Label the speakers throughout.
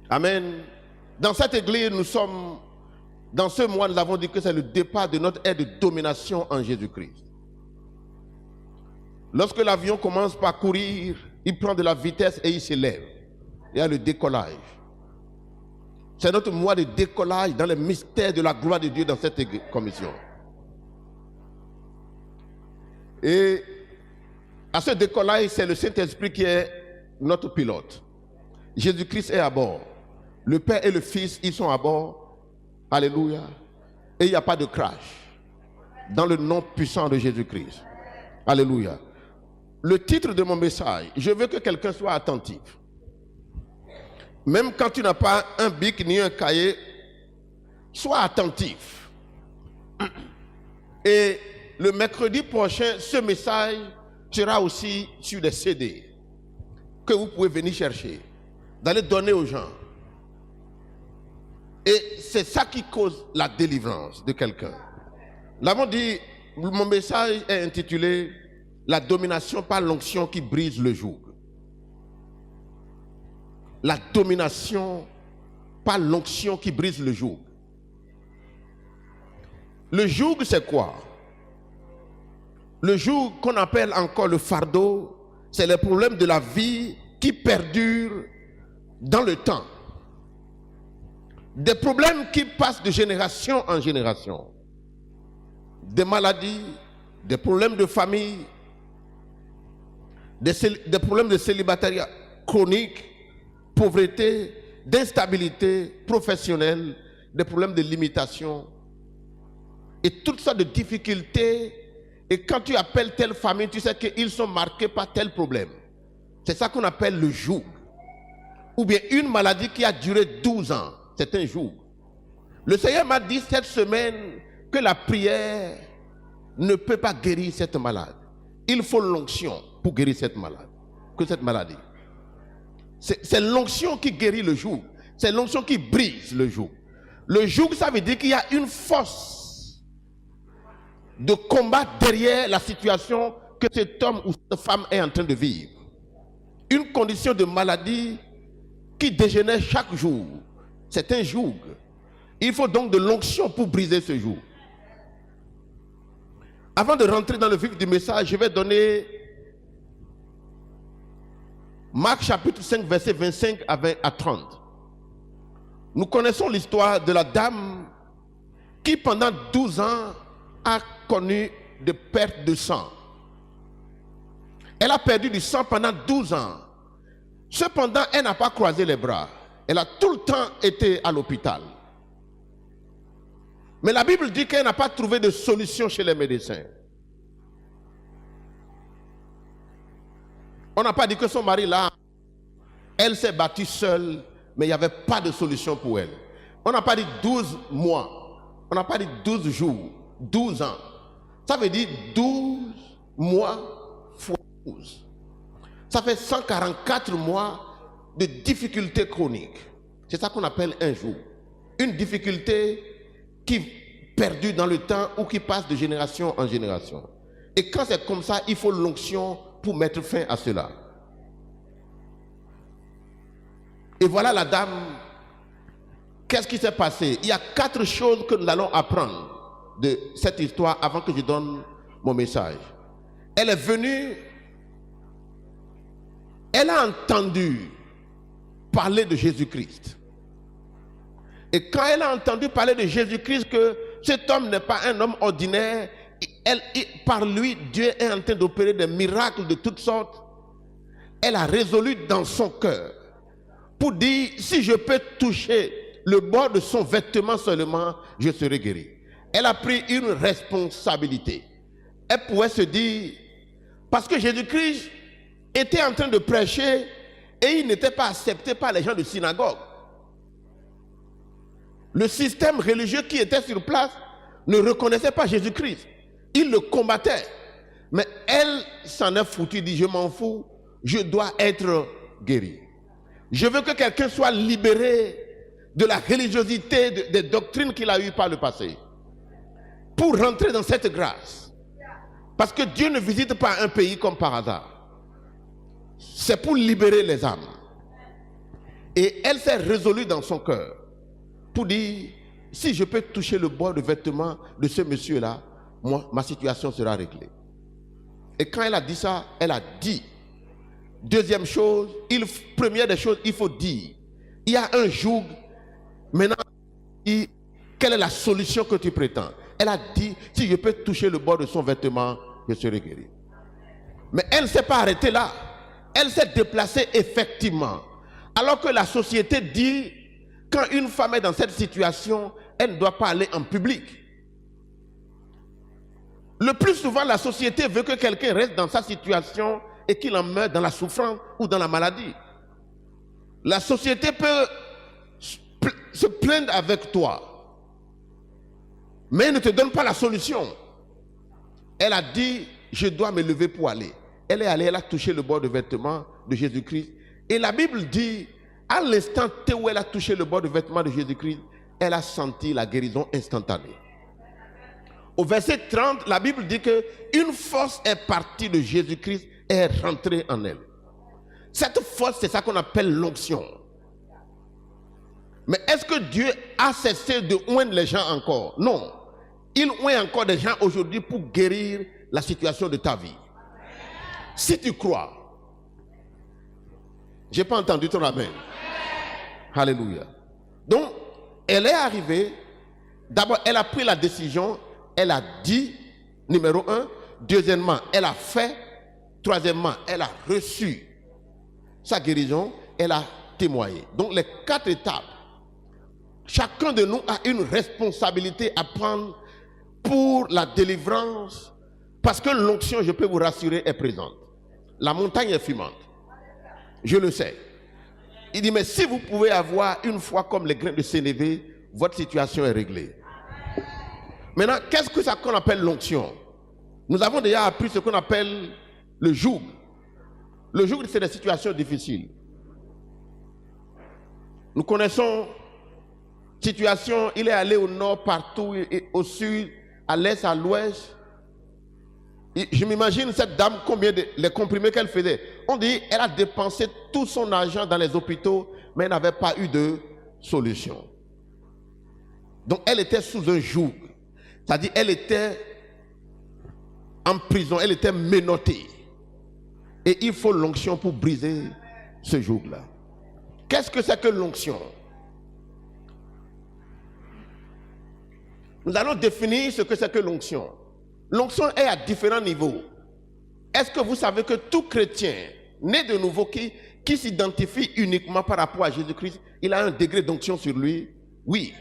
Speaker 1: Amen. Dans cette église, dans ce mois, nous avons dit que c'est le départ de notre ère de domination en Jésus-Christ. Lorsque l'avion commence par courir, il prend de la vitesse et il s'élève. Il y a le décollage. C'est notre mois de décollage dans les mystères de la gloire de Dieu dans cette commission. Et à ce décollage, c'est le Saint-Esprit qui est notre pilote. Jésus-Christ est à bord. Le Père et le Fils, ils sont à bord. Alléluia. Et il n'y a pas de crash. Dans le nom puissant de Jésus-Christ. Alléluia. Le titre de mon message, je veux que quelqu'un soit attentif. Même quand tu n'as pas un bic ni un cahier, sois attentif. Et le mercredi prochain, ce message sera aussi sur des CD que vous pouvez venir chercher, d'aller donner aux gens. Et c'est ça qui cause la délivrance de quelqu'un. Nous l'avons dit, mon message est intitulé « La domination par l'onction qui brise le joug ». La domination par l'onction qui brise le joug. Le joug, c'est quoi? Le joug qu'on appelle encore le fardeau, c'est les problèmes de la vie qui perdurent dans le temps. Des problèmes qui passent de génération en génération. Des maladies, des problèmes de famille, des problèmes de célibataire chronique, pauvreté, d'instabilité professionnelle, des problèmes de limitation et toutes sortes de difficultés. Et quand tu appelles telle famille, tu sais qu'ils sont marqués par tel problème. C'est ça qu'on appelle le joug. Ou bien une maladie qui a duré 12 ans. C'est un joug. Le Seigneur m'a dit cette semaine que la prière ne peut pas guérir cette maladie. Il faut l'onction pour guérir cette maladie. C'est l'onction qui guérit le joug. C'est l'onction qui brise le joug. Le joug, ça veut dire qu'il y a une force de combat derrière la situation que cet homme ou cette femme est en train de vivre. Une condition de maladie qui dégénère chaque jour. C'est un joug. Il faut donc de l'onction pour briser ce joug. Avant de rentrer dans le vif du message, je vais donner Marc chapitre 5, verset 25 à 30. Nous connaissons l'histoire de la dame qui pendant 12 ans a connu des pertes de sang. Elle a perdu du sang pendant 12 ans. Cependant, elle n'a pas croisé les bras. Elle a tout le temps été à l'hôpital. Mais la Bible dit qu'elle n'a pas trouvé de solution chez les médecins. On n'a pas dit que son mari là, elle s'est battue seule, mais il n'y avait pas de solution pour elle. On n'a pas dit 12 mois, on n'a pas dit 12 jours, 12 ans. Ça veut dire 12 mois fois 12. Ça fait 144 mois de difficultés chroniques. C'est ça qu'on appelle un jour. Une difficulté qui perdure dans le temps ou qui passe de génération en génération. Et quand c'est comme ça, il faut l'onction pour mettre fin à cela. Et voilà la dame. Qu'est-ce qui s'est passé? Il y a 4 choses que nous allons apprendre de cette histoire avant que je donne mon message. Elle est venue, elle a entendu parler de Jésus-Christ. Et quand elle a entendu parler de Jésus-Christ, que cet homme n'est pas un homme ordinaire, par lui, Dieu est en train d'opérer des miracles de toutes sortes, elle a résolu dans son cœur pour dire, si je peux toucher le bord de son vêtement seulement, je serai guéri. Elle a pris une responsabilité. Elle pouvait se dire, parce que Jésus-Christ était en train de prêcher et il n'était pas accepté par les gens de synagogue. Le système religieux qui était sur place ne reconnaissait pas Jésus-Christ. Il le combattait. Mais elle s'en est foutue, dit, je m'en fous, je dois être guéri. Je veux que quelqu'un soit libéré de la religiosité, des doctrines qu'il a eues par le passé, pour rentrer dans cette grâce. Parce que Dieu ne visite pas un pays comme par hasard. C'est pour libérer les âmes. Et elle s'est résolue dans son cœur pour dire, si je peux toucher le bord de vêtement de ce monsieur-là, moi, ma situation sera réglée. Et quand elle a dit ça, elle a dit. Deuxième chose, première des choses, il faut dire, il y a un joug. Maintenant, quelle est la solution que tu prétends? Elle a dit, si je peux toucher le bord de son vêtement, je serai guéri. Mais elle ne s'est pas arrêtée là. Elle s'est déplacée effectivement. Alors que la société dit, quand une femme est dans cette situation, elle ne doit pas aller en public. Le plus souvent, la société veut que quelqu'un reste dans sa situation et qu'il en meure dans la souffrance ou dans la maladie. La société peut se plaindre avec toi, mais elle ne te donne pas la solution. Elle a dit, je dois me lever pour aller. Elle est allée, elle a touché le bord de vêtement de Jésus-Christ. Et la Bible dit, à l'instant où elle a touché le bord de vêtement de Jésus-Christ, elle a senti la guérison instantanée. Au verset 30, la Bible dit qu'une force est partie de Jésus-Christ et est rentrée en elle. Cette force, c'est ça qu'on appelle l'onction. Mais est-ce que Dieu a cessé de oindre les gens encore? Non. Il oint encore des gens aujourd'hui pour guérir la situation de ta vie. Si tu crois. Je n'ai pas entendu ton amen. Alléluia. Donc, elle est arrivée. D'abord, elle a pris la décision. Elle a dit, numéro 1. Deuxièmement, elle a fait. Troisièmement, elle a reçu sa guérison. Elle a témoigné. Donc, les 4 étapes. Chacun de nous a une responsabilité à prendre pour la délivrance. Parce que l'onction, je peux vous rassurer, est présente. La montagne est fumante. Je le sais. Il dit, mais si vous pouvez avoir une foi comme les grains de sénévé, votre situation est réglée. Maintenant, qu'est-ce que ça qu'on appelle l'onction? Nous avons déjà appris ce qu'on appelle le joug. Le joug, c'est des situations difficiles. Nous connaissons situation, il est allé au nord, partout, et au sud, à l'est, à l'ouest. Je m'imagine cette dame, combien les comprimés qu'elle faisait. On dit qu'elle a dépensé tout son argent dans les hôpitaux, mais elle n'avait pas eu de solution. Donc elle était sous un joug. C'est-à-dire elle était en prison, elle était menottée. Et il faut l'onction pour briser ce joug-là. Qu'est-ce que c'est que l'onction? Nous allons définir ce que c'est que l'onction. L'onction est à différents niveaux. Est-ce que vous savez que tout chrétien né de nouveau qui s'identifie uniquement par rapport à Jésus-Christ, il a un degré d'onction sur lui? Oui.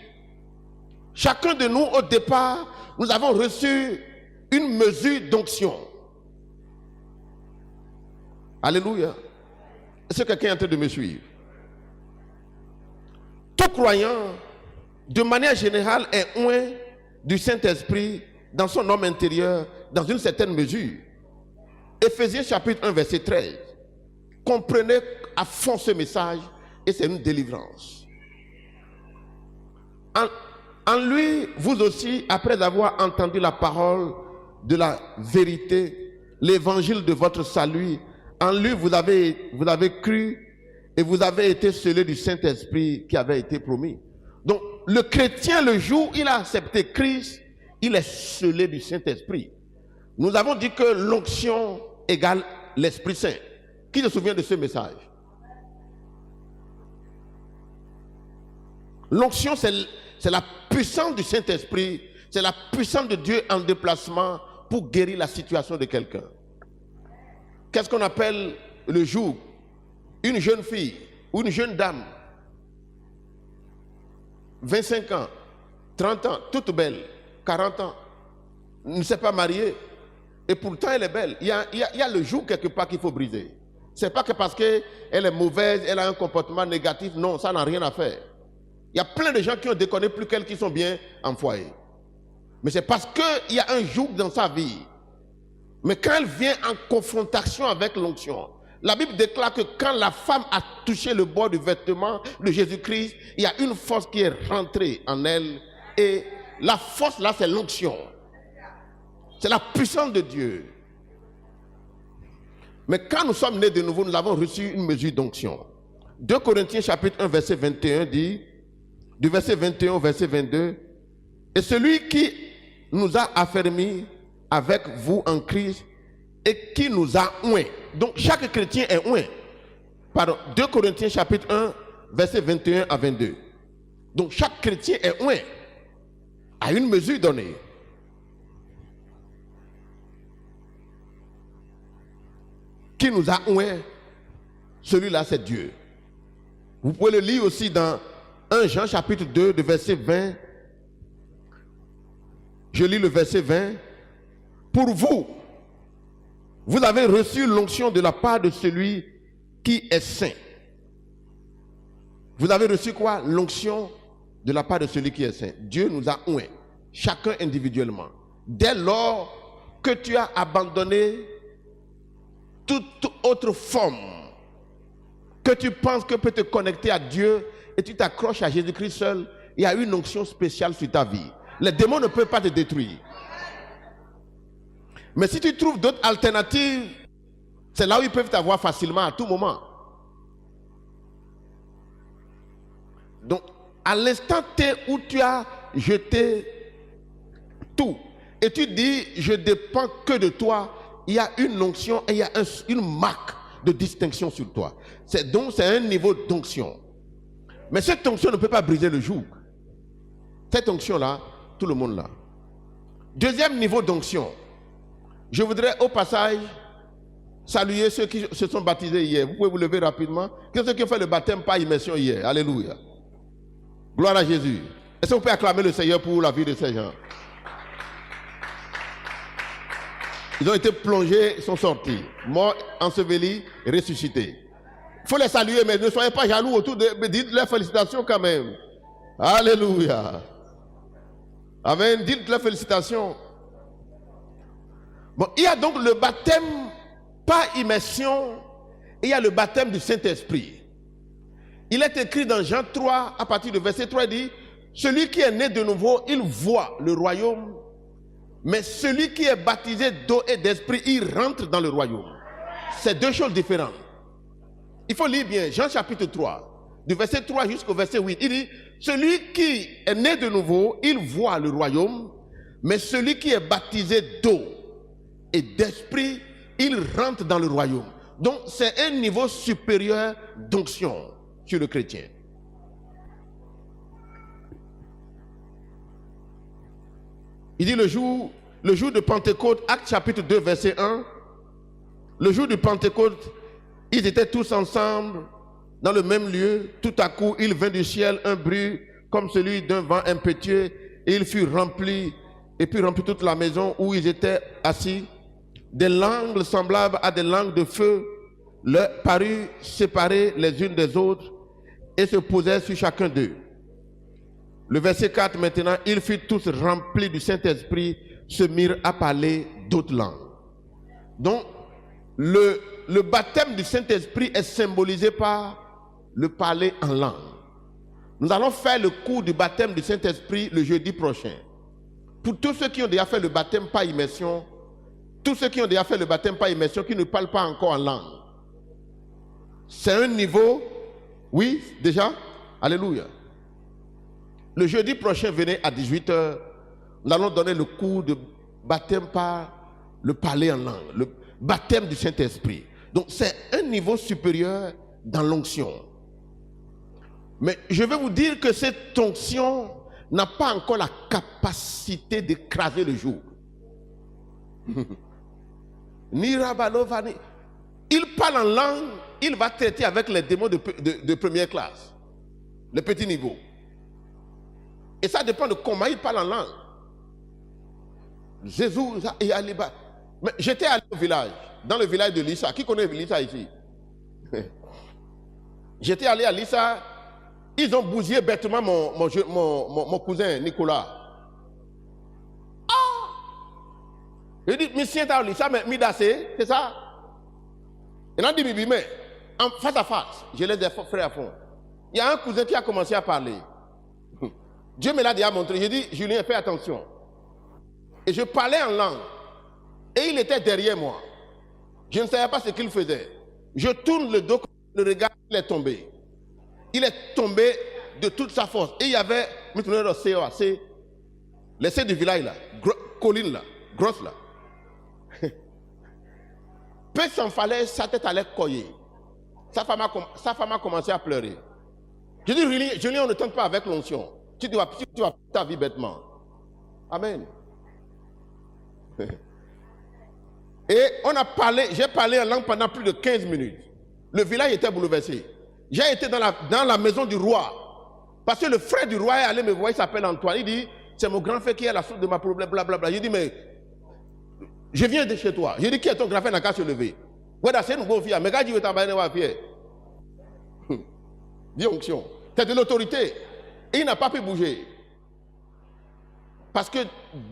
Speaker 1: Chacun de nous, au départ, nous avons reçu une mesure d'onction. Alléluia. Est-ce que quelqu'un est en train de me suivre? Tout croyant, de manière générale, est oint du Saint-Esprit dans son homme intérieur, dans une certaine mesure. Éphésiens chapitre 1, verset 13. Comprenez à fond ce message et c'est une délivrance. En lui, vous aussi, après avoir entendu la parole de la vérité, l'évangile de votre salut, en lui vous avez cru et vous avez été scellés du Saint-Esprit qui avait été promis. Donc, le chrétien, le jour où il a accepté Christ, il est scellé du Saint-Esprit. Nous avons dit que l'onction égale l'Esprit Saint. Qui se souvient de ce message? L'onction, c'est la puissance du Saint-Esprit, c'est la puissance de Dieu en déplacement pour guérir la situation de quelqu'un. Qu'est-ce qu'on appelle le joug? Une jeune fille ou une jeune dame, 25 ans, 30 ans, toute belle, 40 ans, ne s'est pas mariée, et pourtant elle est belle. Il y a le joug quelque part qu'il faut briser. Ce n'est pas que parce qu'elle est mauvaise, elle a un comportement négatif, non, ça n'a rien à faire. Il y a plein de gens qui ont déconné plus qu'elle qui sont bien en foyer. Mais c'est parce qu'il y a un joug dans sa vie. Mais quand elle vient en confrontation avec l'onction, la Bible déclare que quand la femme a touché le bord du vêtement de Jésus-Christ, il y a une force qui est rentrée en elle. Et la force là, c'est l'onction. C'est la puissance de Dieu. Mais quand nous sommes nés de nouveau, nous avons reçu une mesure d'onction. 2 Corinthiens chapitre 1 verset 21 dit, du verset 21 au verset 22, et celui qui nous a affermis avec vous en Christ et qui nous a oint. Donc chaque chrétien est oint. Pardon, 2 Corinthiens chapitre 1 verset 21 à 22. Donc chaque chrétien est oint à une mesure donnée. Qui nous a oint, celui-là c'est Dieu. Vous pouvez le lire aussi dans 1 Jean chapitre 2 de verset 20. Je lis le verset 20. Pour vous, vous avez reçu l'onction de la part de celui qui est saint. Vous avez reçu quoi? L'onction de la part de celui qui est saint. Dieu nous a oint, chacun individuellement. Dès lors que tu as abandonné toute autre forme que tu penses que peut te connecter à Dieu et tu t'accroches à Jésus-Christ seul, il y a une onction spéciale sur ta vie. Les démons ne peuvent pas te détruire. Mais si tu trouves d'autres alternatives, c'est là où ils peuvent t'avoir facilement à tout moment. Donc, à l'instant T où tu as jeté tout, et tu dis, je dépends que de toi, il y a une onction et il y a une marque de distinction sur toi. C'est un niveau d'onction. Mais cette onction ne peut pas briser le joug. Cette onction-là, tout le monde l'a. Deuxième niveau d'onction. Je voudrais au passage saluer ceux qui se sont baptisés hier. Vous pouvez vous lever rapidement. Quels sont ceux qui ont fait le baptême par immersion hier? Alléluia. Gloire à Jésus. Est-ce que vous pouvez acclamer le Seigneur pour la vie de ces gens? Ils ont été plongés, sont sortis, morts, ensevelis, ressuscités. Il faut les saluer, mais ne soyez pas jaloux autour de... Dites-leur félicitations quand même. Alléluia. Amen. Dites-leur félicitations. Bon, il y a donc le baptême par immersion et il y a le baptême du Saint-Esprit. Il est écrit dans Jean 3, à partir du verset 3, il dit, celui qui est né de nouveau, il voit le royaume. Mais celui qui est baptisé d'eau et d'esprit, il rentre dans le royaume. C'est deux choses différentes. Il faut lire bien Jean chapitre 3, du verset 3 jusqu'au verset 8. Il dit, celui qui est né de nouveau, il voit le royaume. Mais celui qui est baptisé d'eau et d'esprit, il rentre dans le royaume. Donc c'est un niveau supérieur d'onction sur le chrétien. Il dit le jour de Pentecôte, Actes chapitre 2, verset 1. Le jour de Pentecôte, ils étaient tous ensemble dans le même lieu. Tout à coup, il vint du ciel un bruit comme celui d'un vent impétueux et il fut rempli, et puis remplit toute la maison où ils étaient assis. Des langues semblables à des langues de feu leur parurent séparées les unes des autres et se posèrent sur chacun d'eux. Le verset 4 maintenant, ils furent tous remplis du Saint-Esprit, se mirent à parler d'autres langues. Donc, le baptême du Saint-Esprit est symbolisé par le parler en langue. Nous allons faire le cours du baptême du Saint-Esprit le jeudi prochain. Pour tous ceux qui ont déjà fait le baptême par immersion, tous ceux qui ont déjà fait le baptême par immersion, qui ne parlent pas encore en langue. C'est un niveau, oui, déjà, alléluia. Le jeudi prochain, venez à 18 h. Nous allons donner le cours de baptême par le parler en langue, le baptême du Saint-Esprit. Donc c'est un niveau supérieur dans l'onction. Mais je vais vous dire que cette onction n'a pas encore la capacité d'écraser le joug. Ni Rabalovani. Il parle en langue, il va traiter avec les démons de première classe, le petit niveau. Et ça dépend de comment il parle en langue. Jésus et Aliba. Mais j'étais allé au village, dans le village de Lissa. Qui connaît Lissa ici? J'étais allé à Lissa. Ils ont bousillé bêtement mon cousin Nicolas. Ah! Je dis, monsieur t'as Lissa, mais Midasé, c'est ça? Et on dit, mais face à face, je laisse des frères à fond. Il y a un cousin qui a commencé à parler. Dieu me l'a déjà montré. J'ai dit, Julien, fais attention. Et je parlais en langue. Et il était derrière moi. Je ne savais pas ce qu'il faisait. Je tourne le dos, le regard, il est tombé. il est tombé de toute sa force. Et il y avait, c'est les C du village là, colline là, grosse là. Peu s'en fallait, sa tête allait coller. Sa femme a commencé à pleurer. Je dis, Julien, on ne tente pas avec l'onction. Tu vas ta vie bêtement. Amen. Et j'ai parlé en langue pendant plus de 15 minutes. Le village était bouleversé. J'ai été dans la maison du roi. Parce que le frère du roi est allé me voir, il s'appelle Antoine. Il dit, c'est mon grand frère qui est la source de ma problème, blablabla. J'ai dit, mais je viens de chez toi. J'ai dit, qui est ton grand frère, n'a qu'à se lever. Voilà, c'est une bonne fille. Mais quand tu veux t'embarquer, dis onction. C'est de l'autorité. Et il n'a pas pu bouger. Parce que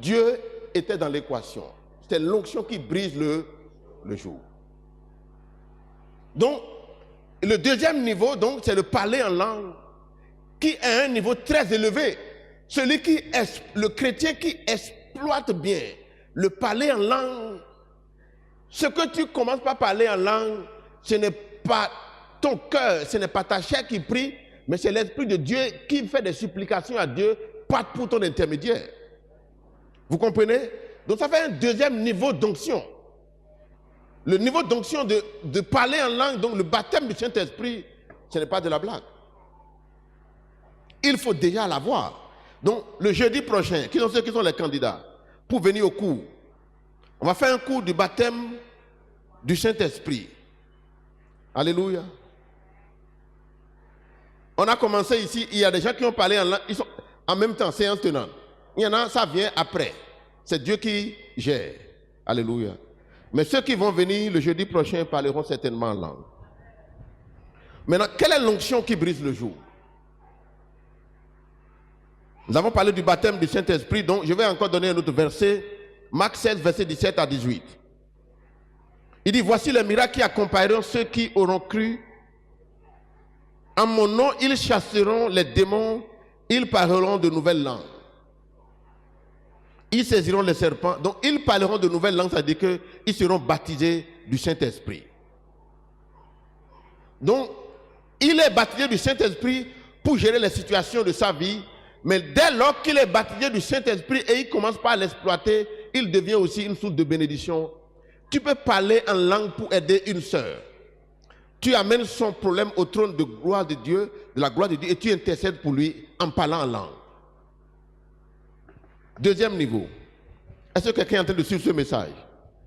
Speaker 1: Dieu était dans l'équation. C'est l'onction qui brise le joug. Donc, le deuxième niveau, c'est le parler en langue, qui est un niveau très élevé. Le chrétien qui exploite bien le parler en langue. Ce que tu commences par parler en langue, ce n'est pas ton cœur, ce n'est pas ta chair qui prie, mais c'est l'Esprit de Dieu qui fait des supplications à Dieu, pas pour ton intermédiaire. Vous comprenez? Donc ça fait un deuxième niveau d'onction. Le niveau d'onction de parler en langue, donc le baptême du Saint-Esprit, ce n'est pas de la blague. Il faut déjà l'avoir. Donc le jeudi prochain, qui sont ceux qui sont les candidats pour venir au cours? On va faire un cours du baptême du Saint-Esprit. Alléluia. On a commencé ici, il y a des gens qui ont parlé en langue, ils sont en même temps, séance tenante. Il y en a, ça vient après. C'est Dieu qui gère. Alléluia. Mais ceux qui vont venir le jeudi prochain parleront certainement en langue. Maintenant, quelle est l'onction qui brise le joug? Nous avons parlé du baptême du Saint-Esprit, donc je vais encore donner un autre verset. Marc 16, verset 17 à 18. Il dit, voici les miracles qui accompagneront ceux qui auront cru. En mon nom, ils chasseront les démons, ils parleront de nouvelles langues. Ils saisiront les serpents. Donc, ils parleront de nouvelles langues, c'est-à-dire qu'ils seront baptisés du Saint-Esprit. Donc, il est baptisé du Saint-Esprit pour gérer les situations de sa vie. Mais dès lors qu'il est baptisé du Saint-Esprit et il commence par l'exploiter, il devient aussi une source de bénédiction. Tu peux parler en langue pour aider une sœur. Tu amènes son problème au trône de gloire de Dieu, de la gloire de Dieu, et tu intercèdes pour lui en parlant en langue. Deuxième niveau. Est-ce que quelqu'un est en train de suivre ce message?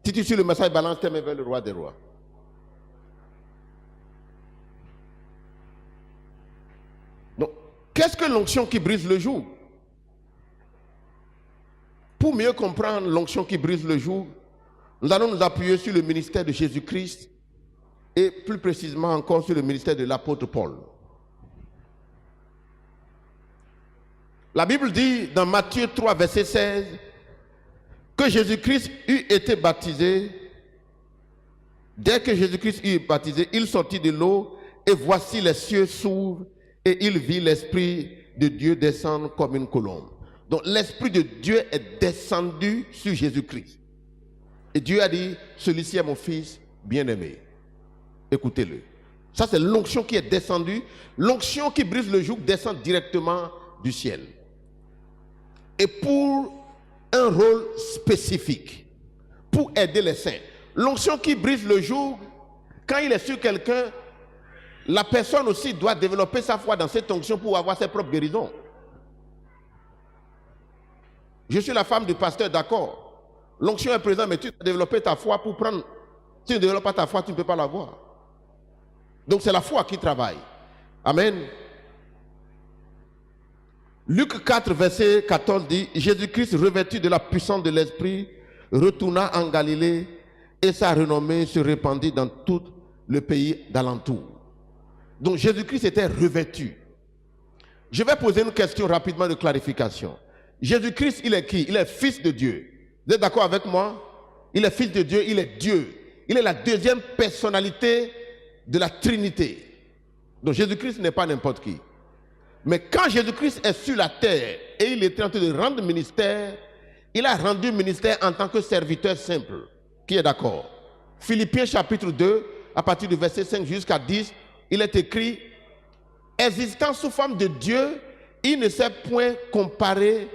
Speaker 1: Si tu suis le message, balance tes mains vers le roi des rois. Donc, qu'est-ce que l'onction qui brise le joug? Pour mieux comprendre l'onction qui brise le joug, nous allons nous appuyer sur le ministère de Jésus-Christ et plus précisément encore sur le ministère de l'apôtre Paul. La Bible dit dans Matthieu 3, verset 16, que Jésus-Christ eut été baptisé. Dès que Jésus-Christ eut été baptisé, il sortit de l'eau et voici les cieux s'ouvrent et il vit l'Esprit de Dieu descendre comme une colombe. Donc l'Esprit de Dieu est descendu sur Jésus-Christ. Et Dieu a dit, celui-ci est mon fils bien-aimé. Écoutez-le. Ça, c'est l'onction qui est descendue. L'onction qui brise le joug descend directement du ciel. Et pour un rôle spécifique, pour aider les saints. L'onction qui brise le joug, quand il est sur quelqu'un, la personne aussi doit développer sa foi dans cette onction pour avoir ses propres guérisons. Je suis la femme du pasteur, d'accord. L'onction est présente, mais tu dois développer ta foi pour prendre. Si tu ne développes pas ta foi, tu ne peux pas l'avoir. Donc c'est la foi qui travaille. Amen. Luc 4, verset 14 dit, Jésus-Christ, revêtu de la puissance de l'Esprit, retourna en Galilée et sa renommée se répandit dans tout le pays d'alentour. Donc Jésus-Christ était revêtu. Je vais poser une question rapidement de clarification. Jésus-Christ, il est qui? Il est fils de Dieu. Vous êtes d'accord avec moi? Il est fils de Dieu, il est Dieu. Il est la deuxième personnalité de la Trinité. Donc Jésus-Christ n'est pas n'importe qui. Mais quand Jésus-Christ est sur la terre et il est en train de rendre ministère, il a rendu ministère en tant que serviteur simple. Qui est d'accord? Philippiens chapitre 2, à partir du verset 5 jusqu'à 10, il est écrit, existant sous forme de Dieu, il ne s'est point comparé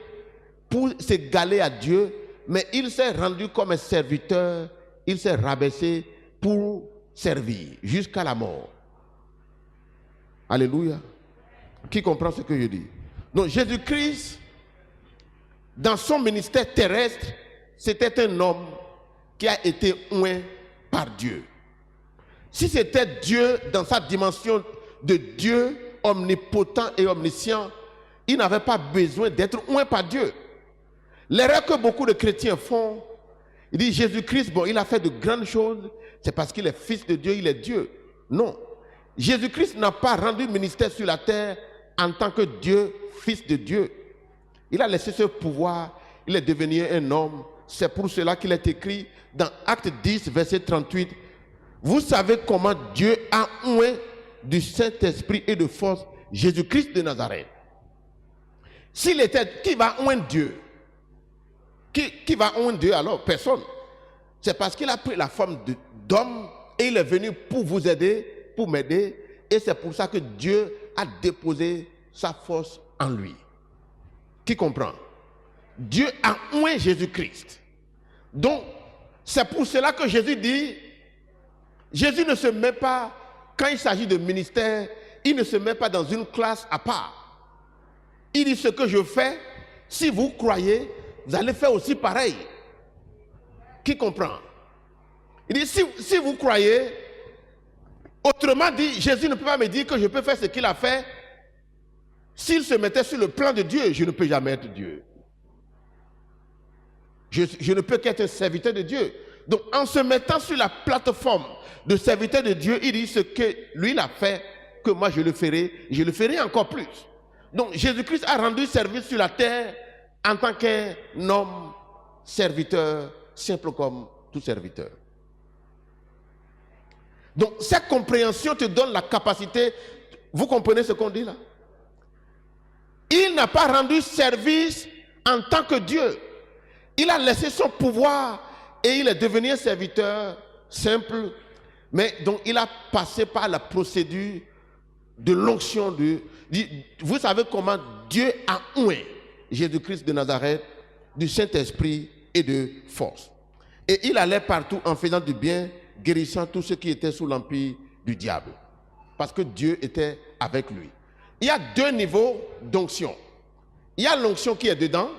Speaker 1: pour s'égaler à Dieu, mais il s'est rendu comme un serviteur, il s'est rabaissé pour servir jusqu'à la mort. Alléluia. Qui comprend ce que je dis? Donc Jésus-Christ, dans son ministère terrestre, c'était un homme qui a été oint par Dieu. Si c'était Dieu dans sa dimension de Dieu omnipotent et omniscient, il n'avait pas besoin d'être oint par Dieu. L'erreur que beaucoup de chrétiens font, ils disent Jésus-Christ, bon, il a fait de grandes choses, c'est parce qu'il est fils de Dieu, il est Dieu. Non. Jésus-Christ n'a pas rendu ministère sur la terre en tant que Dieu, fils de Dieu. Il a laissé ce pouvoir, il est devenu un homme. C'est pour cela qu'il est écrit dans Acte 10, verset 38. Vous savez comment Dieu a oint du Saint-Esprit et de force Jésus-Christ de Nazareth. S'il était, qui va oindre Dieu? Qui va oindre Dieu alors? Personne. C'est parce qu'il a pris la forme d'homme et il est venu pour vous aider, pour m'aider. Et c'est pour ça que Dieu a déposé sa force en lui. Qui comprend? Dieu a oint Jésus-Christ. Donc, c'est pour cela que Jésus dit, Jésus ne se met pas, quand il s'agit de ministère, il ne se met pas dans une classe à part. Il dit ce que je fais, si vous croyez, vous allez faire aussi pareil. Qui comprend? Il dit, si vous croyez, autrement dit, Jésus ne peut pas me dire que je peux faire ce qu'il a fait. S'il se mettait sur le plan de Dieu, je ne peux jamais être Dieu. Je ne peux qu'être un serviteur de Dieu. Donc, en se mettant sur la plateforme de serviteur de Dieu, il dit ce que lui il a fait, que moi je le ferai encore plus. Donc, Jésus-Christ a rendu service sur la terre en tant qu'un homme serviteur, simple comme tout serviteur. Donc, cette compréhension te donne la capacité, vous comprenez ce qu'on dit là? Il n'a pas rendu service en tant que Dieu. Il a laissé son pouvoir et il est devenu un serviteur simple. Mais donc il a passé par la procédure de l'onction. Vous savez comment Dieu a oint Jésus-Christ de Nazareth du Saint-Esprit et de force. Et il allait partout en faisant du bien, guérissant tous ceux qui étaient sous l'empire du diable. Parce que Dieu était avec lui. Il y a deux niveaux d'onction. Il y a l'onction qui est dedans.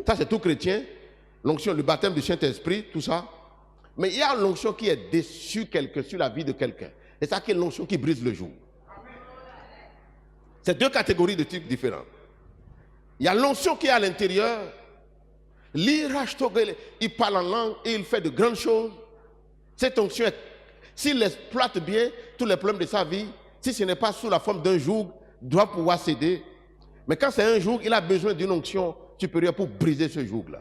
Speaker 1: Ça, c'est tout chrétien. L'onction, le baptême du Saint-Esprit, tout ça. Mais il y a l'onction qui est dessus sur la vie de quelqu'un. Et ça, qui est l'onction qui brise le joug. C'est deux catégories de types différents. Il y a l'onction qui est à l'intérieur. Il parle en langue et il fait de grandes choses. Cette onction, s'il exploite bien tous les problèmes de sa vie, si ce n'est pas sous la forme d'un joug, doit pouvoir céder. Mais quand c'est un joug, il a besoin d'une onction supérieure pour briser ce joug-là.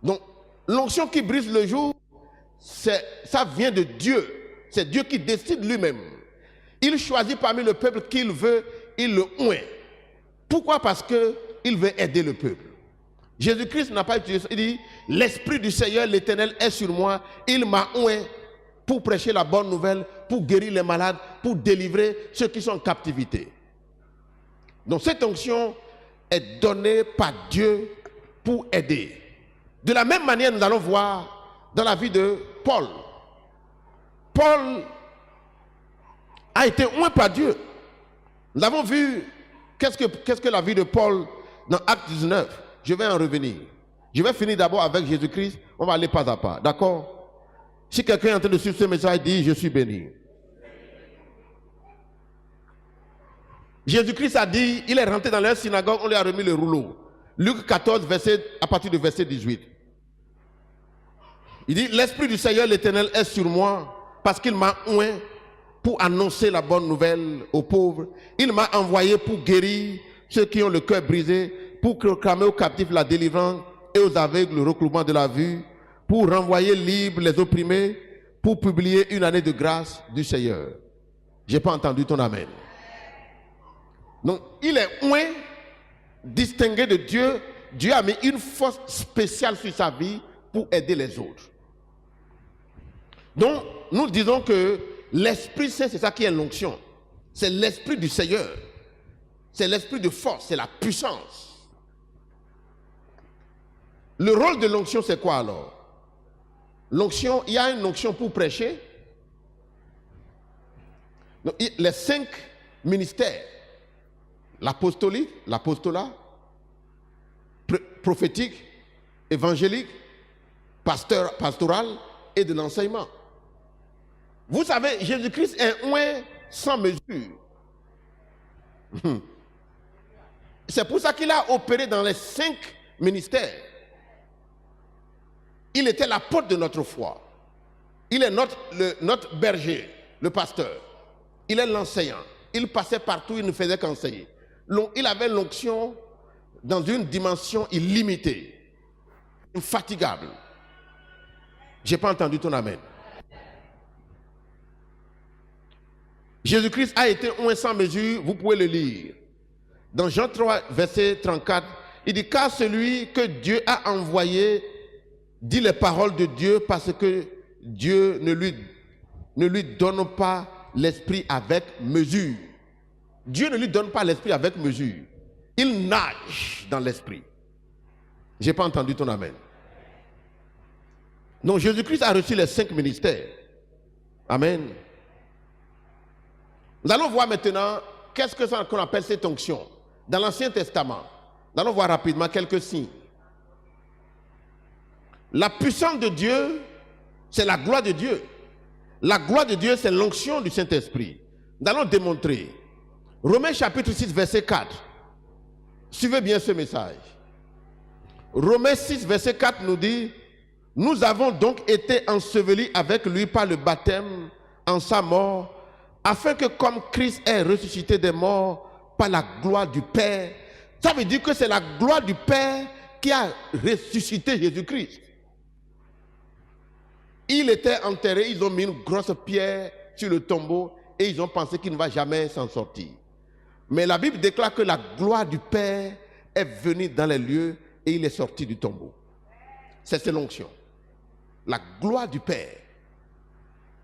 Speaker 1: Donc, l'onction qui brise le joug, ça vient de Dieu. C'est Dieu qui décide lui-même. Il choisit parmi le peuple qu'il veut, il le oint. Pourquoi? Parce qu'il veut aider le peuple. Jésus-Christ n'a pas utilisé ça. Il dit, l'Esprit du Seigneur, l'Éternel est sur moi. Il m'a oint pour prêcher la bonne nouvelle, pour guérir les malades, pour délivrer ceux qui sont en captivité. Donc cette onction est donnée par Dieu pour aider. De la même manière, nous allons voir dans la vie de Paul. Paul a été oint par Dieu. Nous avons vu qu'est-ce que la vie de Paul dans Acte 19. Je vais en revenir. Je vais finir d'abord avec Jésus-Christ. On va aller pas à pas. D'accord? Si quelqu'un est en train de suivre ce message, dit je suis béni. Jésus-Christ a dit, il est rentré dans leur synagogue, on lui a remis le rouleau. Luc 14, à partir du verset 18. Il dit, l'Esprit du Seigneur l'Éternel est sur moi parce qu'il m'a oint pour annoncer la bonne nouvelle aux pauvres. Il m'a envoyé pour guérir ceux qui ont le cœur brisé, pour proclamer aux captifs la délivrance et aux aveugles le recouvrement de la vue, pour renvoyer libres les opprimés, pour publier une année de grâce du Seigneur. Je n'ai pas entendu ton amen. Donc, il est oint, distingué de Dieu. Dieu a mis une force spéciale sur sa vie pour aider les autres. Donc, nous disons que l'Esprit Saint, c'est ça qui est l'onction. C'est l'esprit du Seigneur. C'est l'esprit de force, c'est la puissance. Le rôle de l'onction, c'est quoi alors? L'onction, il y a une onction pour prêcher. Donc, les 5 ministères, l'apostolique, l'apostolat, prophétique, évangélique, pastoral et de l'enseignement. Vous savez, Jésus-Christ est oint sans mesure. C'est pour ça qu'il a opéré dans les 5 ministères. Il était l'apôtre de notre foi. Il est notre berger, le pasteur. Il est l'enseignant. Il passait partout, il ne faisait qu'enseigner. Il avait l'onction dans une dimension illimitée, infatigable. Je n'ai pas entendu ton amen. Jésus-Christ a été oint sans mesure, vous pouvez le lire. Dans Jean 3, verset 34, il dit « Car celui que Dieu a envoyé dit les paroles de Dieu parce que Dieu ne lui donne pas l'esprit avec mesure. » Dieu ne lui donne pas l'esprit avec mesure. Il nage dans l'esprit. Je n'ai pas entendu ton amen. Donc Jésus-Christ a reçu les 5 ministères. Amen. Nous allons voir maintenant qu'est-ce qu'on appelle cette onction. Dans l'Ancien Testament, nous allons voir rapidement quelques signes. La puissance de Dieu, c'est la gloire de Dieu. La gloire de Dieu, c'est l'onction du Saint-Esprit. Nous allons démontrer. Romains chapitre 6, verset 4. Suivez bien ce message. Romains 6, verset 4 nous dit « Nous avons donc été ensevelis avec lui par le baptême en sa mort, afin que comme Christ est ressuscité des morts par la gloire du Père, ça veut dire que c'est la gloire du Père qui a ressuscité Jésus-Christ. Il était enterré, ils ont mis une grosse pierre sur le tombeau et ils ont pensé qu'il ne va jamais s'en sortir. Mais la Bible déclare que la gloire du Père est venue dans les lieux et il est sorti du tombeau. C'est l'onction. La gloire du Père.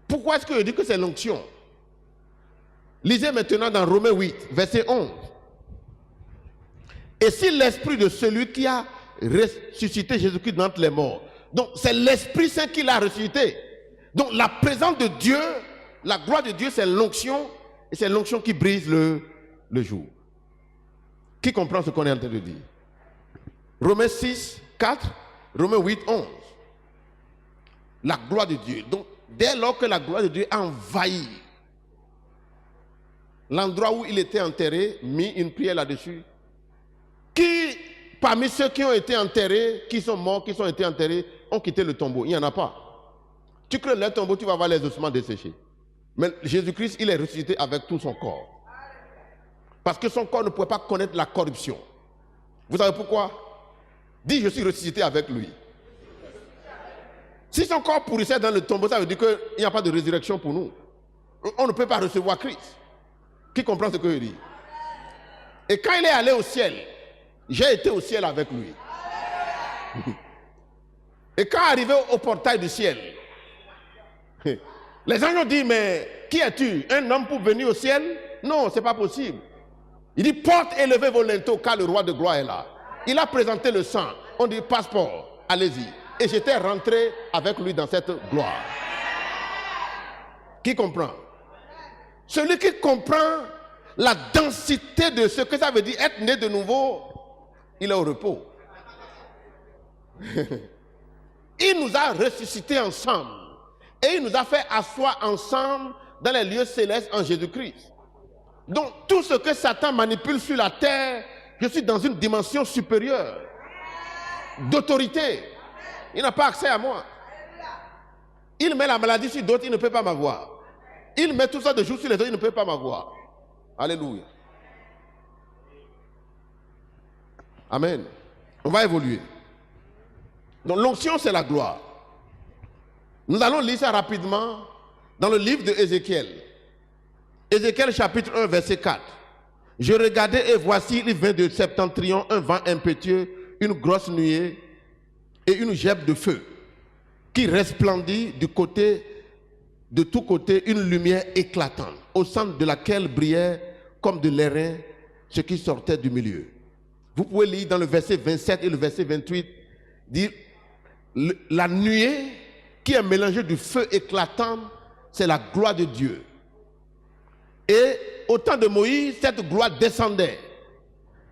Speaker 1: Pourquoi est-ce que je dis que c'est l'onction? Lisez maintenant dans Romains 8, verset 11. Et si l'esprit de celui qui a ressuscité Jésus-Christ d'entre les morts, donc c'est l'Esprit Saint qui l'a ressuscité. Donc la présence de Dieu, la gloire de Dieu, c'est l'onction, et c'est l'onction qui brise le jour. Qui comprend ce qu'on est en train de dire? Romains 6, 4, Romains 8, 11. La gloire de Dieu. Donc dès lors que la gloire de Dieu a envahi l'endroit où il était enterré, mis une prière là-dessus. Qui, parmi ceux qui ont été enterrés, qui sont morts, qui ont été enterrés, ont quitté le tombeau? Il n'y en a pas. Tu creuses le tombeau, tu vas voir les ossements desséchés. Mais Jésus-Christ, il est ressuscité avec tout son corps. Parce que son corps ne pouvait pas connaître la corruption. Vous savez pourquoi? Dis, je suis ressuscité avec lui. Si son corps pourrissait dans le tombeau, ça veut dire qu'il n'y a pas de résurrection pour nous. On ne peut pas recevoir Christ. Qui comprend ce que je dis? Et quand il est allé au ciel, j'ai été au ciel avec lui. Et quand arrivé au portail du ciel, les gens ont dit, mais qui es-tu? Un homme pour venir au ciel? Non, ce n'est pas possible. Il dit, porte et levez vos linteaux car le roi de gloire est là. Il a présenté le sang. On dit, passeport, allez-y. Et j'étais rentré avec lui dans cette gloire. Qui comprend? Celui qui comprend la densité de ce que ça veut dire être né de nouveau, il est au repos. Il nous a ressuscités ensemble. Et il nous a fait asseoir ensemble dans les lieux célestes en Jésus-Christ. Donc tout ce que Satan manipule sur la terre, je suis dans une dimension supérieure d'autorité. Il n'a pas accès à moi. Il met la maladie sur d'autres, il ne peut pas m'avoir. Il met tout ça de jour sur les autres, il ne peut pas m'avoir. Alléluia. Amen. On va évoluer. Donc l'onction, c'est la gloire. Nous allons lire ça rapidement dans le livre de Ézéchiel. Ézéchiel chapitre 1, verset 4. Je regardais et voici, il vint de septentrion un vent impétueux, une grosse nuée et une gèbe de feu qui resplendit du côté de tous côtés une lumière éclatante, au centre de laquelle brillait comme de l'airain ce qui sortait du milieu. Vous pouvez lire dans le verset 27 et le verset 28, dire la nuée qui est mélangée du feu éclatant, c'est la gloire de Dieu. Et au temps de Moïse, cette gloire descendait.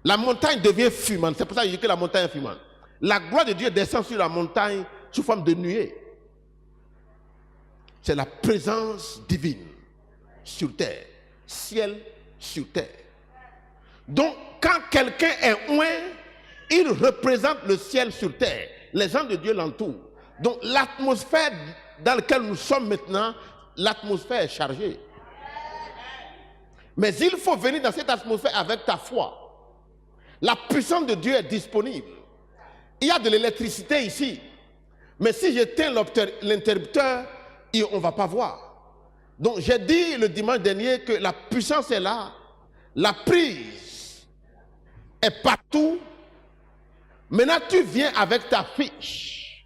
Speaker 1: La montagne devient fumante. C'est pour ça que je dis que la montagne est fumante. La gloire de Dieu descend sur la montagne sous forme de nuée. C'est la présence divine sur terre. Ciel sur terre. Donc, quand quelqu'un est oint, il représente le ciel sur terre. Les gens de Dieu l'entourent. Donc, l'atmosphère dans laquelle nous sommes maintenant, l'atmosphère est chargée. Mais il faut venir dans cette atmosphère avec ta foi. La puissance de Dieu est disponible. Il y a de l'électricité ici. Mais si j'éteins l'interrupteur, on ne va pas voir. Donc j'ai dit le dimanche dernier que la puissance est là. La prise est partout. Maintenant tu viens avec ta fiche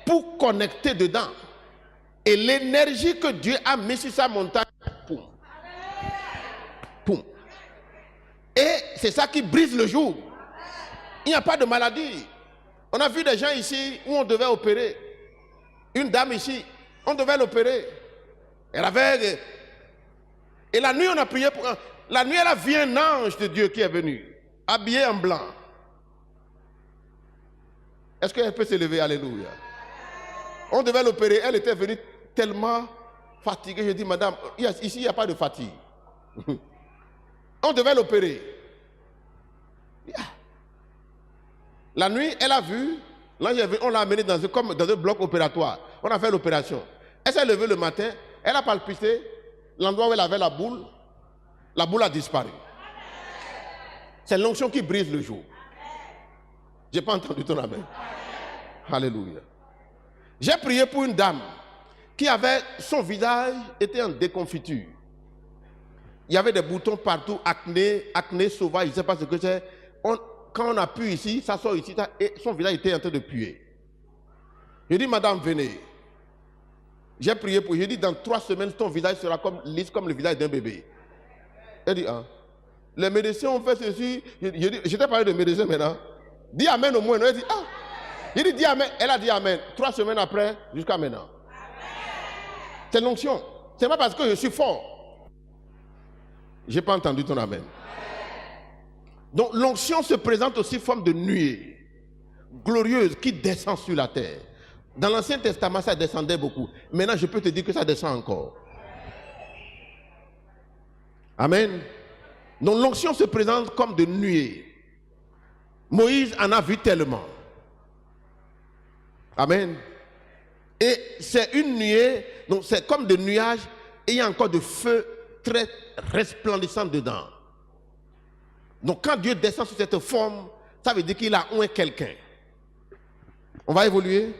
Speaker 1: pour connecter dedans. Et l'énergie que Dieu a mise sur sa montagne, poum, poum. Et c'est ça qui brise le jour. Il n'y a pas de maladie. On a vu des gens ici où on devait opérer. Une dame ici, on devait l'opérer. Elle avait... Et la nuit, on a prié pour... La nuit, elle a vu un ange de Dieu qui est venu, habillé en blanc. Est-ce qu'elle peut se lever? Alléluia. On devait l'opérer. Elle était venue tellement fatiguée. Je dis, madame, ici, il n'y a pas de fatigue. On devait l'opérer. La nuit, elle a vu, on l'a amené dans un bloc opératoire. On a fait l'opération. Elle s'est levée le matin, elle a palpité l'endroit où elle avait la boule a disparu. C'est l'onction qui brise le jour. Je n'ai pas entendu ton amen. Alléluia. J'ai prié pour une dame qui avait, son visage était en déconfiture. Il y avait des boutons partout, acné sauvage, je ne sais pas ce que c'est. Quand on appuie ici, ça sort ici, et son visage était en train de puer. Je dis, madame, venez. J'ai prié pour, je dis, dans 3 semaines, ton visage sera lisse comme le visage d'un bébé. Elle dit, ah, les médecins ont fait ceci. Je t'ai parlé de médecins maintenant. Dis amen au moins. Elle dit, ah. Je dis amen. Elle a dit amen. 3 semaines après, jusqu'à maintenant. C'est l'onction. Ce n'est pas parce que je suis fort. Je n'ai pas entendu ton amen. Donc l'onction se présente aussi sous forme de nuée glorieuse qui descend sur la terre. Dans l'Ancien Testament, ça descendait beaucoup. Maintenant, je peux te dire que ça descend encore. Amen. Donc l'onction se présente comme de nuée. Moïse en a vu tellement. Amen. Et c'est une nuée, donc c'est comme des nuages et il y a encore de feu très resplendissant dedans. Donc quand Dieu descend sur cette forme, ça veut dire qu'il a oint quelqu'un. On va évoluer.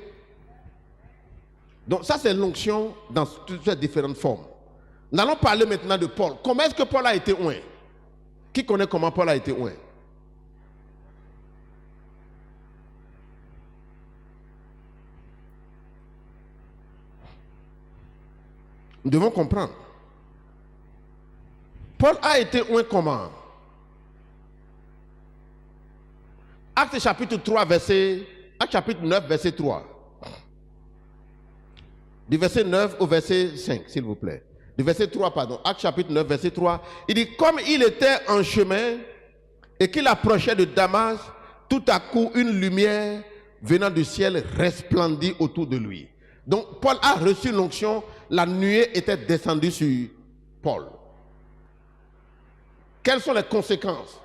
Speaker 1: Donc ça c'est l'onction dans toutes ces différentes formes. Nous allons parler maintenant de Paul. Comment est-ce que Paul a été oint? Qui connaît comment Paul a été oint? Nous devons comprendre. Paul a été oint comment? Acte chapitre 3, Acte chapitre 9, verset 3. Du verset 9 au verset 5, s'il vous plaît. Du verset 3, pardon. Acte chapitre 9, verset 3. Il dit, comme il était en chemin et qu'il approchait de Damas, tout à coup, une lumière venant du ciel resplendit autour de lui. Donc, Paul a reçu l'onction, la nuée était descendue sur Paul. Quelles sont les conséquences?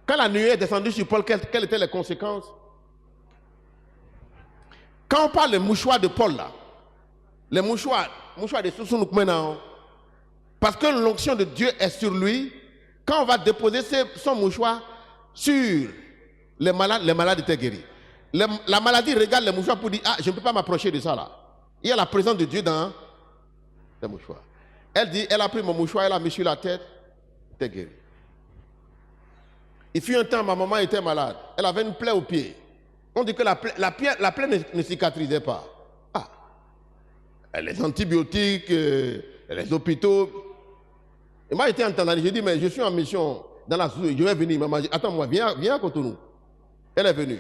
Speaker 1: Quand la nuée est descendue sur Paul, quelles étaient les conséquences? Quand on parle des mouchoirs de Paul, là, les mouchoirs de Soussounouk maintenant, parce que l'onction de Dieu est sur lui, quand on va déposer son mouchoir sur les malades étaient guéris. La maladie regarde les mouchoirs pour dire, ah, je ne peux pas m'approcher de ça là. Il y a la présence de Dieu dans les mouchoirs. Elle dit, elle a pris mon mouchoir, elle a mis sur la tête, t'es guéri. Il fut un temps, ma maman était malade. Elle avait une plaie au pied. On dit que la plaie ne cicatrisait pas. Ah. les antibiotiques, les hôpitaux. Et moi, j'étais en Tanzanie, j'ai dit, mais je suis en mission dans la zone, je vais venir, maman. Attends-moi, viens à Cotonou. Elle est venue.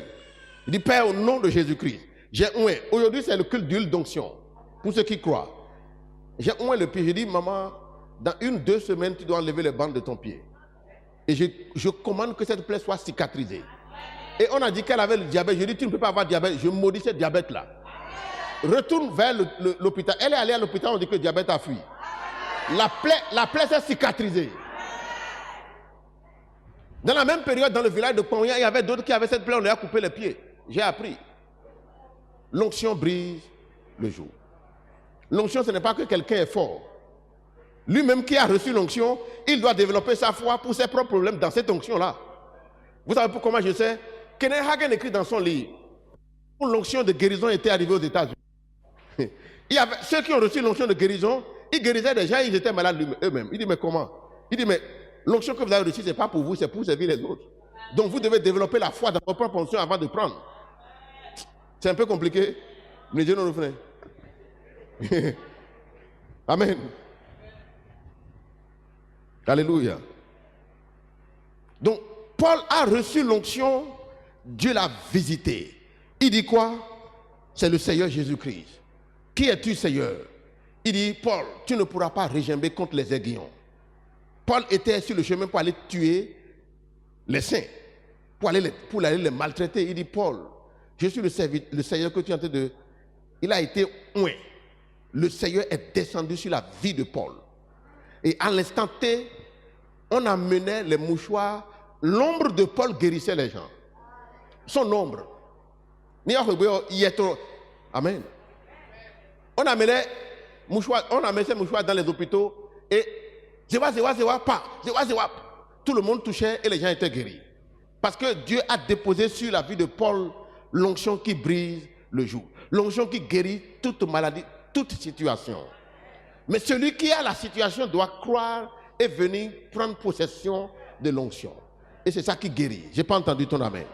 Speaker 1: Il dit, Père, au nom de Jésus-Christ, j'ai oué. Aujourd'hui, c'est le culte d'huile d'onction, pour ceux qui croient. J'ai oué le pied. J'ai dit, maman, dans 1-2 semaines, tu dois enlever les bandes de ton pied. Et je commande que cette plaie soit cicatrisée. Et on a dit qu'elle avait le diabète. Je dis, tu ne peux pas avoir diabète. Je maudis ce diabète-là. Retourne vers l'hôpital. Elle est allée à l'hôpital, on dit que le diabète a fui. La plaie s'est cicatrisée. Dans la même période, dans le village de Konya, il y avait d'autres qui avaient cette plaie, on leur a coupé les pieds. J'ai appris. L'onction brise le joug. L'onction, ce n'est pas que quelqu'un est fort. Lui-même qui a reçu l'onction, il doit développer sa foi pour ses propres problèmes dans cette onction-là. Vous savez pourquoi je sais? Kenneth Hagin écrit dans son livre, où l'onction de guérison était arrivée aux États-Unis. Il y avait ceux qui ont reçu l'onction de guérison, ils guérissaient des gens, ils étaient malades eux-mêmes. Il dit, mais comment? Il dit, mais l'onction que vous avez reçue, ce n'est pas pour vous, c'est pour servir les autres. Donc vous devez développer la foi dans votre propre onction avant de prendre. C'est un peu compliqué, mais Dieu nous le fait. Amen. Alléluia. Donc, Paul a reçu l'onction, Dieu l'a visité. Il dit quoi? C'est le Seigneur Jésus-Christ. Qui es-tu, Seigneur? Il dit, Paul, tu ne pourras pas régimber contre les aiguillons. Paul était sur le chemin pour aller tuer les saints, pour aller les maltraiter. Il dit, Paul, je suis le Seigneur que tu es en train de... Il a été oint. Le Seigneur est descendu sur la vie de Paul. Et à l'instant T, on amenait les mouchoirs. L'ombre de Paul guérissait les gens. Son ombre. Amen. On amenait ces mouchoirs dans les hôpitaux et tout le monde touchait et les gens étaient guéris. Parce que Dieu a déposé sur la vie de Paul l'onction qui brise le joug. L'onction qui guérit toute maladie, toute situation. Mais celui qui a la situation doit croire et venir prendre possession de l'onction. Et c'est ça qui guérit. Je n'ai pas entendu ton amen.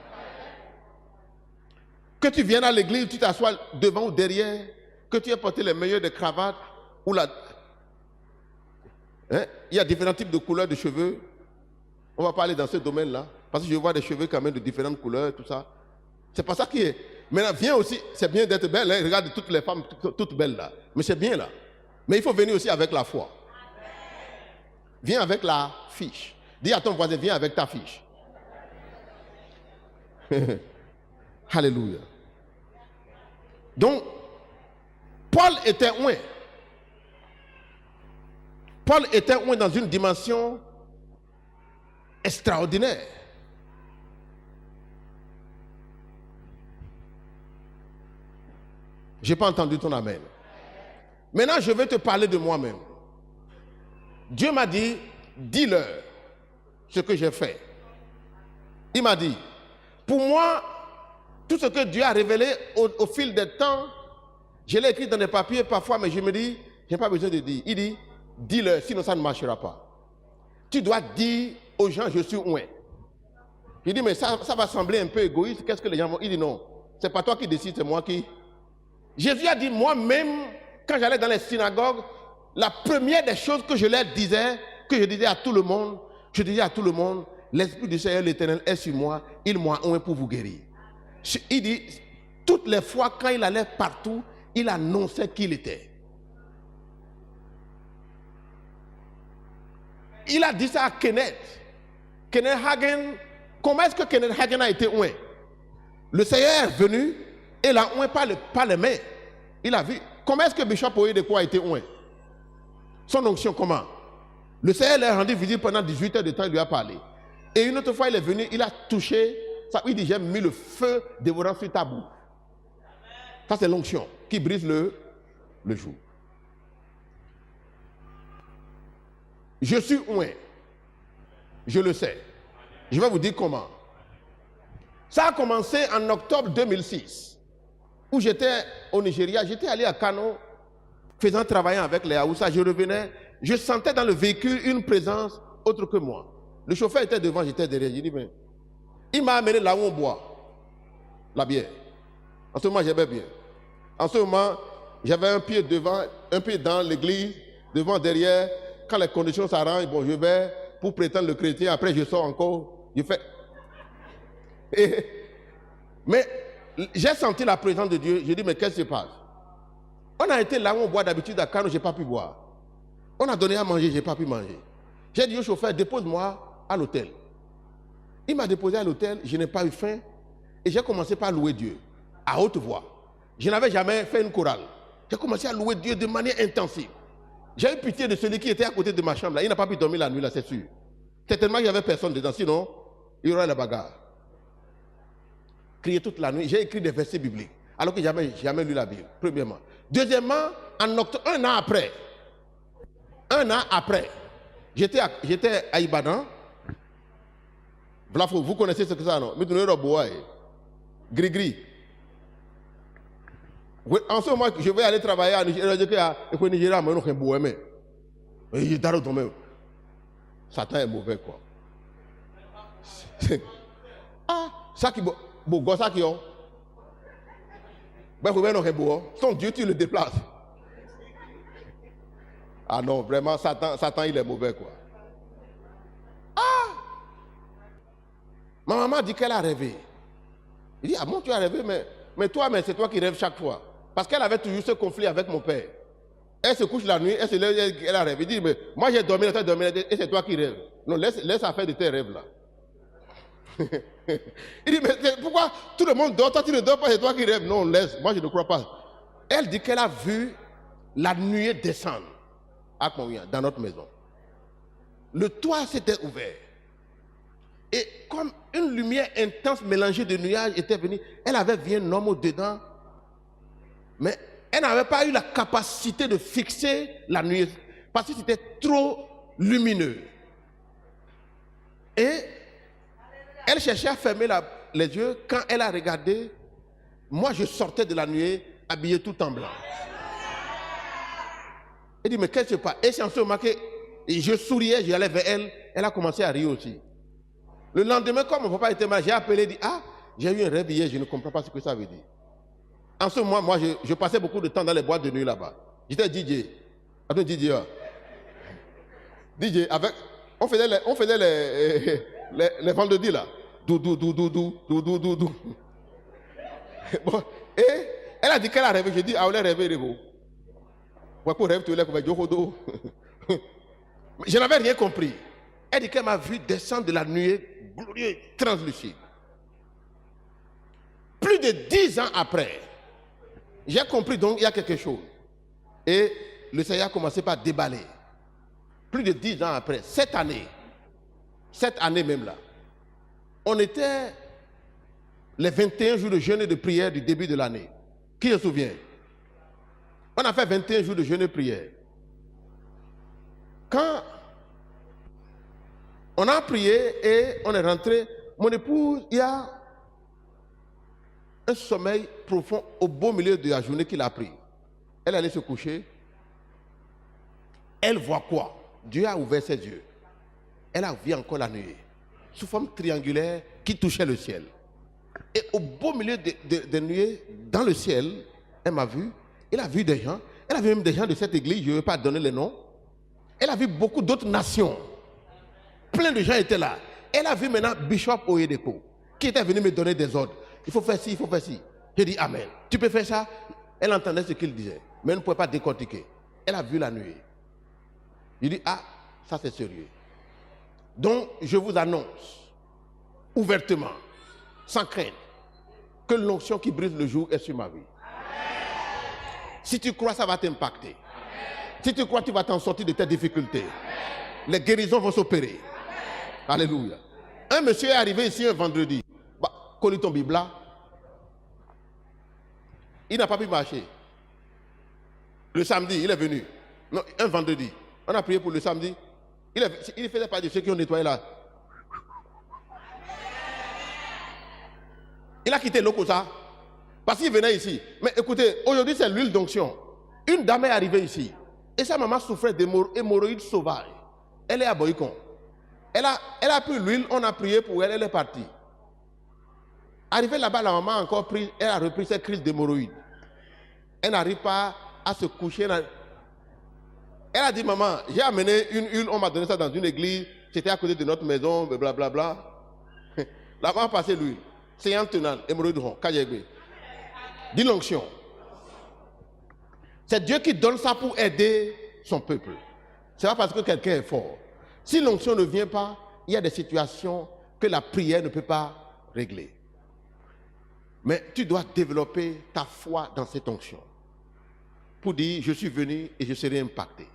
Speaker 1: Que tu viennes à l'église, tu t'assois devant ou derrière, que tu aies porté les meilleures des cravates, ou la... Hein? Il y a différents types de couleurs de cheveux. On va pas aller dans ce domaine-là, parce que je vois des cheveux quand même de différentes couleurs, tout ça. C'est pas ça qui est. Maintenant, viens aussi, c'est bien d'être belle, hein? Regarde toutes les femmes toutes belles là. Mais c'est bien là. Mais il faut venir aussi avec la foi. Viens avec la fiche. Dis à ton voisin, viens avec ta fiche. Alléluia. Donc, Paul était oint. Paul était oint dans une dimension extraordinaire. Je n'ai pas entendu ton amen. Maintenant, je vais te parler de moi-même. Dieu m'a dit, dis-leur ce que j'ai fait. Il m'a dit, pour moi, tout ce que Dieu a révélé au fil des temps, je l'ai écrit dans des papiers parfois, mais je me dis, je n'ai pas besoin de dire. Il dit, dis-leur, sinon ça ne marchera pas. Tu dois dire aux gens, je suis oint. Il dit, mais ça va sembler un peu égoïste, qu'est-ce que les gens vont... Il dit, non, c'est pas toi qui décides, c'est moi qui... Jésus a dit, moi-même, quand j'allais dans les synagogues, la première des choses que je leur disais, que je disais à tout le monde, je disais à tout le monde, l'Esprit du Seigneur l'Éternel est sur moi, il m'a oint pour vous guérir. Il dit, toutes les fois quand il allait partout, il annonçait qui il était. Il a dit ça à Kenneth Hagin. Comment est-ce que Kenneth Hagin a été oint? Le Seigneur est venu et l'a oint par les mains. Il a vu. Comment est-ce que Bishop Oyedepo a été oint? Son onction comment? Le Seigneur l'a rendu visite pendant 18 heures de temps, il lui a parlé. Et une autre fois, il est venu, il a touché, ça, il dit, j'ai mis le feu dévorant sur ta bouche. Ça, c'est l'onction qui brise le joug. Je suis oint. Je le sais. Je vais vous dire comment. Ça a commencé en octobre 2006, où j'étais au Nigeria. J'étais allé à Kano, travaillant avec les Haoussa. Je revenais, je sentais dans le véhicule une présence autre que moi. Le chauffeur était devant, j'étais derrière. J'ai dit, mais il m'a amené là où on boit la bière. En ce moment, j'aimais bien. En ce moment, J'avais un pied devant, un pied dans l'église, devant, derrière. Quand les conditions s'arrangent, bon, je vais pour prétendre le chrétien. Après, je sors encore. Je fais. Mais j'ai senti la présence de Dieu. J'ai dit, mais qu'est-ce qui se passe? On a été là où on boit d'habitude à Cannes, je n'ai pas pu boire. On a donné à manger, je n'ai pas pu manger. J'ai dit au chauffeur, dépose-moi à l'hôtel. Il m'a déposé à l'hôtel, je n'ai pas eu faim. Et j'ai commencé par louer Dieu, à haute voix. Je n'avais jamais fait une chorale. J'ai commencé à louer Dieu de manière intensive. J'ai eu pitié de celui qui était à côté de ma chambre. Là. Il n'a pas pu dormir la nuit, là, c'est sûr. Certainement qu'il n'y avait personne dedans, sinon, il y aurait la bagarre. Crier toute la nuit. J'ai écrit des versets bibliques, alors que je n'avais jamais lu la Bible, premièrement. Deuxièmement, en octobre, un an après, j'étais à Ibadan. Vous connaissez ce que c'est, non? Gris-gris. En ce moment, je vais aller travailler à Nigeria. Satan est mauvais, quoi. Ah, ça qui est ça qui est. Son Dieu, tu le déplaces. Ah non, vraiment, Satan, il est mauvais, quoi. Ah! Ma maman dit qu'elle a rêvé. Il dit, ah bon, tu as rêvé, mais toi, c'est toi qui rêves chaque fois. Parce qu'elle avait toujours ce conflit avec mon père. Elle se couche la nuit, elle se lève, elle a rêvé. Il dit, mais moi j'ai dormi, elle dormi, et c'est toi qui rêves. Non, laisse faire de tes rêves là. Il dit, mais pourquoi tout le monde dort, toi tu ne dors pas, c'est toi qui rêves. Non, laisse, moi je ne crois pas. Elle dit qu'elle a vu la nuée descendre à combien dans notre maison. Le toit s'était ouvert. Et comme une lumière intense mélangée de nuages était venue, elle avait vu un homme au-dedans, mais elle n'avait pas eu la capacité de fixer la nuée parce que c'était trop lumineux. Et elle cherchait à fermer les yeux. Quand elle a regardé, moi je sortais de la nuée habillé tout en blanc. Elle dit, mais qu'est-ce qui se passe? Et c'est en ce moment que je souriais, j'allais vers elle, elle a commencé à rire aussi. Le lendemain, comme mon papa était mal, j'ai appelé et dit, ah, j'ai eu un rêve hier, je ne comprends pas ce que ça veut dire. En ce moment, moi, je passais beaucoup de temps dans les boîtes de nuit là-bas. J'étais DJ. Attends, DJ. DJ, avec, on faisait les vendredis là. Bon, et elle a dit qu'elle a rêvé. J'ai dit, ah, elle a rêvé, rêve. Je n'avais rien compris. Elle dit qu'elle m'a vu descendre de la nuée glorieuse, translucide. Plus de 10 ans après, j'ai compris donc il y a quelque chose. Et le Seigneur a commencé par déballer. Plus de 10 ans après, cette année même là, on était les 21 jours de jeûne et de prière du début de l'année. Qui se souvient? On a fait 21 jours de jeûne et de prière. Quand on a prié et on est rentré, mon épouse, il y a un sommeil profond au beau milieu de la journée qu'il a pris. Elle allait se coucher. Elle voit quoi? Dieu a ouvert ses yeux. Elle a vu encore la nuée, sous forme triangulaire qui touchait le ciel. Et au beau milieu de nuées, dans le ciel, elle m'a vu. Elle a vu des gens. Elle a vu même des gens de cette église, je ne vais pas donner les noms. Elle a vu beaucoup d'autres nations. Plein de gens étaient là. Elle a vu maintenant Bishop Oyedepo, qui était venu me donner des ordres. Il faut faire ci, il faut faire ci. J'ai dit Amen. Tu peux faire ça? Elle entendait ce qu'il disait, mais elle ne pouvait pas décortiquer. Elle a vu la nuée. J'ai dit, ah, ça c'est sérieux. Donc, je vous annonce ouvertement, sans crainte, que l'onction qui brise le jour est sur ma vie. Si tu crois, ça va t'impacter. Si tu crois, tu vas t'en sortir de tes difficultés. Les guérisons vont s'opérer. Alléluia. Un monsieur est arrivé ici un vendredi. Connais ton Bible là. Il n'a pas pu marcher. Le samedi, il est venu. Non, un vendredi. On a prié pour le samedi. Il ne faisait pas de ceux qui ont nettoyé là. Il a quitté l'eau comme ça. Parce qu'il venait ici. Mais écoutez, aujourd'hui c'est l'huile d'onction. Une dame est arrivée ici. Et sa maman souffrait d'hémorroïdes sauvages. Elle est à Boycon. Elle a pris l'huile, on a prié pour elle, elle est partie. Arrivée là-bas, la maman a encore pris, elle a repris cette crise d'hémorroïdes. Elle n'arrive pas à se coucher. Elle a dit, maman, j'ai amené une huile, on m'a donné ça dans une église, c'était à côté de notre maison, blablabla. Là, on a passé l'huile. Séant tenant, hémorroïde rond, kajegbe. Dis l'onction. C'est Dieu qui donne ça pour aider son peuple. C'est pas parce que quelqu'un est fort. Si l'onction ne vient pas, il y a des situations que la prière ne peut pas régler. Mais tu dois développer ta foi dans cette onction. Pour dire, je suis venu et je serai impacté.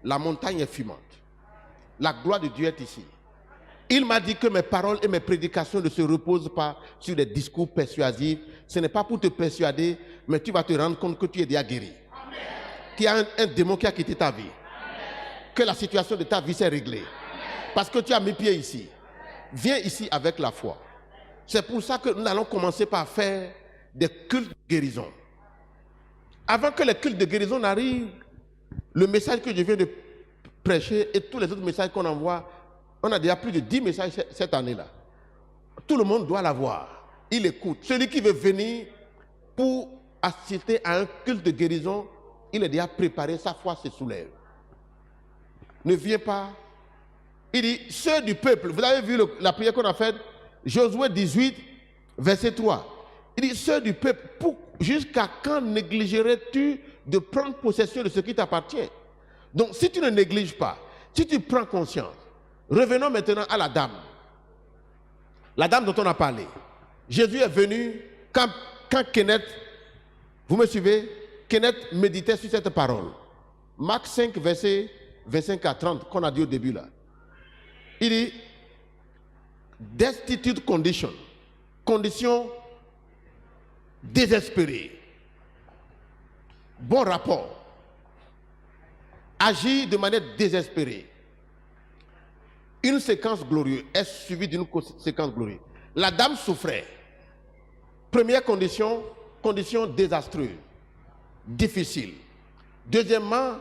Speaker 1: La montagne est fumante. La gloire de Dieu est ici. Il m'a dit que mes paroles et mes prédications ne se reposent pas sur des discours persuasifs. Ce n'est pas pour te persuader, mais tu vas te rendre compte que tu es déjà guéri. Amen. Qu'il y a un démon qui a quitté ta vie. Amen. Que la situation de ta vie s'est réglée. Amen. Parce que tu as mis pied ici. Viens ici avec la foi. C'est pour ça que nous allons commencer par faire des cultes de guérison. Avant que les cultes de guérison n'arrivent, le message que je viens de prêcher et tous les autres messages qu'on envoie, on a déjà plus de 10 messages cette année-là. Tout le monde doit l'avoir. Il écoute. Celui qui veut venir pour assister à un culte de guérison, il est déjà préparé, sa foi se soulève. Ne viens pas. Il dit, ceux du peuple, vous avez vu la prière qu'on a faite, Josué 18, verset 3. Il dit, ceux du peuple, jusqu'à quand négligerais-tu de prendre possession de ce qui t'appartient? Donc, si tu ne négliges pas, si tu prends conscience, revenons maintenant à la dame. La dame dont on a parlé. Jésus est venu, quand Kenneth, vous me suivez, Kenneth méditait sur cette parole. Marc 5, verset 25 à 30, qu'on a dit au début là. Il dit, destitute condition, condition désespérée, bon rapport, agir de manière désespérée. Une séquence glorieuse est suivie d'une séquence glorieuse. La dame souffrait. Première condition, condition désastreuse, difficile. Deuxièmement,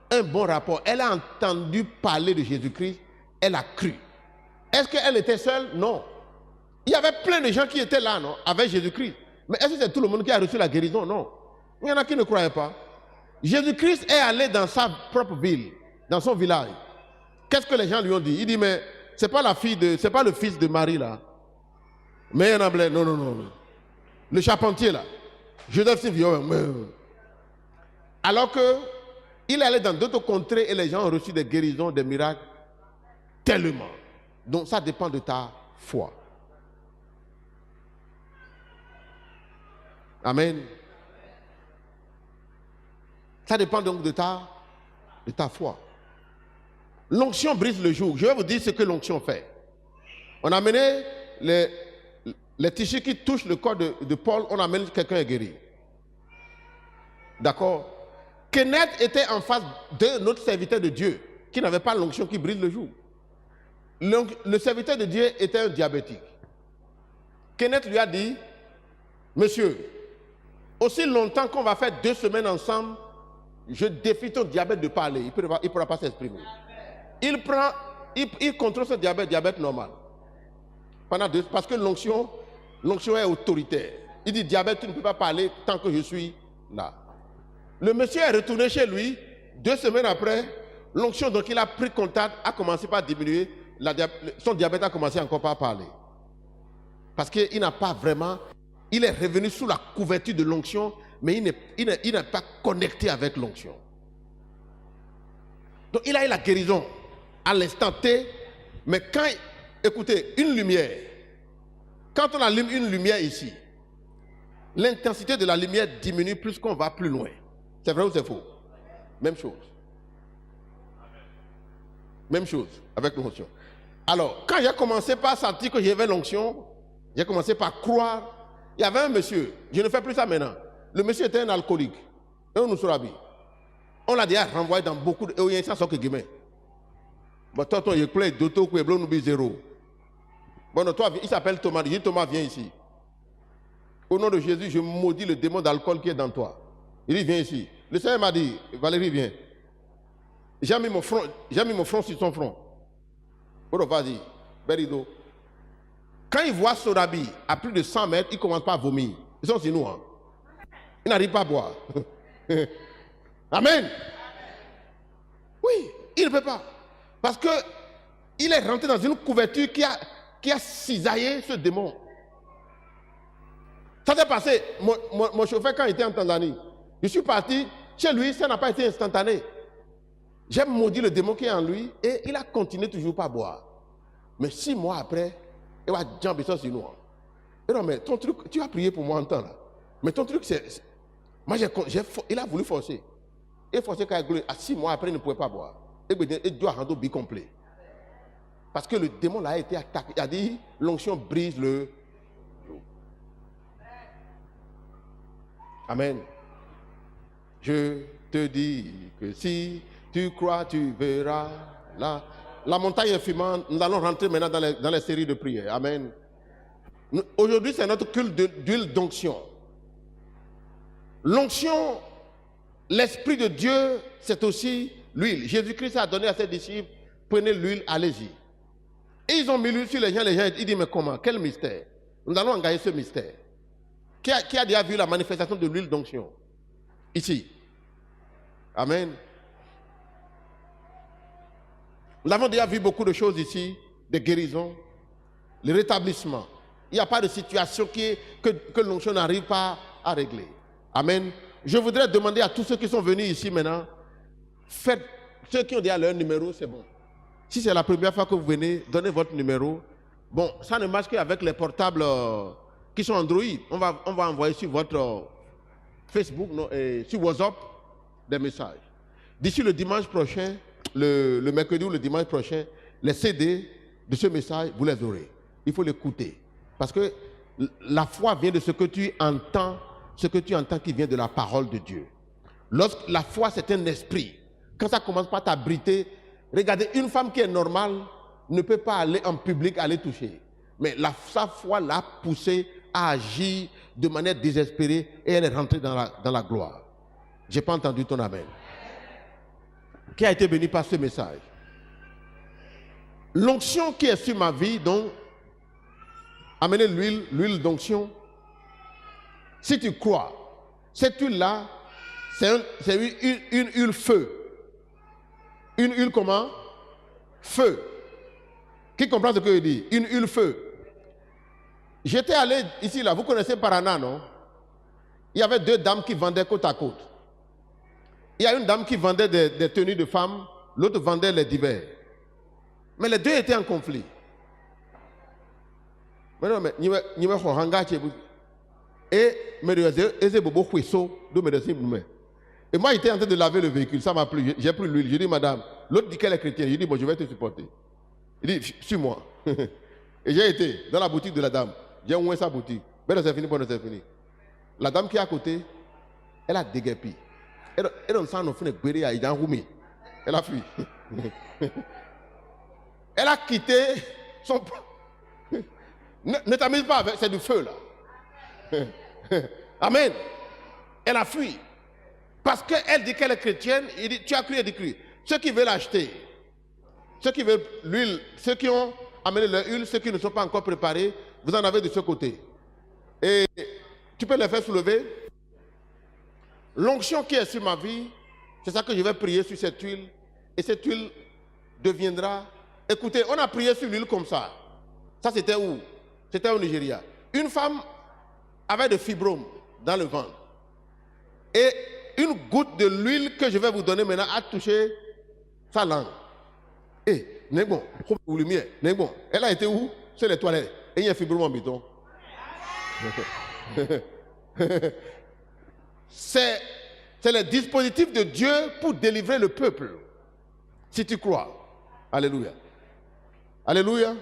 Speaker 1: un bon rapport. Elle a entendu parler de Jésus-Christ, elle a cru. Est-ce qu'elle était seule? Non. Il y avait plein de gens qui étaient là, non, avec Jésus-Christ. Mais est-ce que c'est tout le monde qui a reçu la guérison? Non. Il y en a qui ne croyaient pas. Jésus-Christ est allé dans sa propre ville, dans son village. Qu'est-ce que les gens lui ont dit? Il dit, mais c'est pas la fille de, c'est pas le fils de Marie là. Mais il y en a plein. Non, non, non. Le charpentier là. Joseph s'est alors que il est allé dans d'autres contrées et les gens ont reçu des guérisons, des miracles tellement. Donc ça dépend de ta foi. Amen. Ça dépend donc de ta foi. L'onction brise le joug. Je vais vous dire ce que l'onction fait. On a amené les tissus qui touchent le corps de Paul, on amène quelqu'un est guéri. D'accord? Kenneth était en face de notre serviteur de Dieu qui n'avait pas l'onction qui brise le joug. Le serviteur de Dieu était un diabétique. Kenneth lui a dit, monsieur, aussi longtemps qu'on va faire 2 semaines ensemble, je défie ton diabète de parler. Il ne pourra pas s'exprimer. Il contrôle ce diabète normal. Parce que l'onction est autoritaire. Il dit, diabète, tu ne peux pas parler tant que je suis là. Le monsieur est retourné chez lui. 2 semaines après, l'onction dont il a pris contact a commencé par diminuer. Son diabète a commencé encore par parler. Parce qu'il n'a pas vraiment... Il est revenu sous la couverture de l'onction, mais il n'est pas connecté avec l'onction. Donc il a eu la guérison à l'instant T, mais quand, écoutez, une lumière, quand on allume une lumière ici, l'intensité de la lumière diminue plus qu'on va plus loin. C'est vrai ou c'est faux? Même chose. Même chose avec l'onction. Alors, quand j'ai commencé par sentir que j'avais l'onction, j'ai commencé par croire. Il y avait un monsieur, je ne fais plus ça maintenant. Le monsieur était un alcoolique. Et on nous sourabi. On l'a déjà renvoyé dans beaucoup de... Et il y a un que guillemets. Bon, toi, il y a plein d'auto qui nous dit 0. Bon, toi, il s'appelle Thomas. Il dit, Thomas, viens ici. Au nom de Jésus, je maudis le démon d'alcool qui est dans toi. Il dit, viens ici. Le Seigneur m'a dit, Valérie, viens. J'ai mis mon front sur son front. Bon, vas-y, Berido. Quand il voit Sorabi à plus de 100 mètres, il ne commence pas à vomir. Ils sont sur nous. Hein. Ils n'arrivent pas à boire. Amen. Oui, il ne peut pas. Parce qu'il est rentré dans une couverture qui a cisaillé ce démon. Ça s'est passé. Mon chauffeur, quand il était en Tanzanie, je suis parti chez lui, ça n'a pas été instantané. J'ai maudit le démon qui est en lui et il a continué toujours pas à boire. Mais 6 mois après, il va jamber ça sur nous. Et non, mais ton truc, tu as prié pour moi en temps là. Mais ton truc, c'est. Moi, il a voulu forcer. Il a forcé qu'à 6 mois après, il ne pouvait pas boire. Et il doit rendre bi complet. Parce que le démon là a été attaqué. Il a dit l'onction brise le. Amen. Je te dis que si tu crois, tu verras. La montagne est fumante. Nous allons rentrer maintenant dans les séries de prières. Amen. Aujourd'hui, c'est notre culte d'huile d'onction. L'onction, l'Esprit de Dieu, c'est aussi l'huile. Jésus-Christ a donné à ses disciples, prenez l'huile, allez-y. Et ils ont mis l'huile sur les gens, ils disent, mais comment? Quel mystère? Nous allons engager ce mystère. Qui a déjà vu la manifestation de l'huile d'onction? Ici. Amen. Nous avons déjà vu beaucoup de choses ici, des guérisons, le rétablissement. Il n'y a pas de situation que l'onction n'arrive pas à régler. Amen. Je voudrais demander à tous ceux qui sont venus ici maintenant, faites, ceux qui ont déjà leur numéro, c'est bon. Si c'est la première fois que vous venez, donnez votre numéro. Bon, ça ne marche qu'avec les portables qui sont Android. On va envoyer sur votre Facebook, sur WhatsApp, des messages. D'ici le dimanche prochain, le mercredi ou le dimanche prochain, les CD de ce message, vous les aurez. Il faut l'écouter. Parce que la foi vient de ce que tu entends qui vient de la parole de Dieu. Lorsque la foi, c'est un esprit. Quand ça commence par t'abriter, regardez, une femme qui est normale ne peut pas aller en public, aller toucher. Mais sa foi l'a poussée à agir de manière désespérée et elle est rentrée dans la gloire. Je n'ai pas entendu ton amen. Qui a été béni par ce message? L'onction qui est sur ma vie, donc, amenez l'huile d'onction. Si tu crois, cette huile-là, c'est une huile feu. Une huile comment? Feu. Qui comprend ce que je dis? Une huile feu. J'étais allé ici, là, vous connaissez Paraná, non? Il y avait 2 dames qui vendaient côte à côte. Il y a une dame qui vendait des tenues de femmes, l'autre vendait les divers. Mais les deux étaient en conflit. Et moi, j'étais en train de laver le véhicule, ça m'a plu. J'ai pris l'huile. Je dis, madame, l'autre dit qu'elle est chrétienne. Je dis, bon, je vais te supporter. Il dit, suis-moi. Et j'ai été dans la boutique de la dame. J'ai oué sa boutique. Ben, c'est fini, bon, c'est fini. La dame qui est à côté, elle a déguerpi. Elle a fui. Elle a quitté son... Ne t'amuse pas avec, c'est du feu là. Amen. Elle a fui. Parce qu'elle dit qu'elle est chrétienne, il dit, tu as cru, elle dit cru. Ceux qui veulent acheter, ceux qui veulent l'huile, ceux qui ont amené leur huile, ceux qui ne sont pas encore préparés, vous en avez de ce côté. Et tu peux les faire soulever. L'onction qui est sur ma vie, c'est ça que je vais prier sur cette huile. Et cette huile deviendra... Écoutez, on a prié sur l'huile comme ça. Ça, c'était où? C'était au Nigeria. Une femme avait des fibromes dans le ventre. Et une goutte de l'huile que je vais vous donner maintenant a touché sa langue. Et, n'est bon, elle a été où? Sur les toilettes. Et il y a un fibrome en béton. C'est le dispositif de Dieu pour délivrer le peuple. Si tu crois. Alléluia. Alléluia.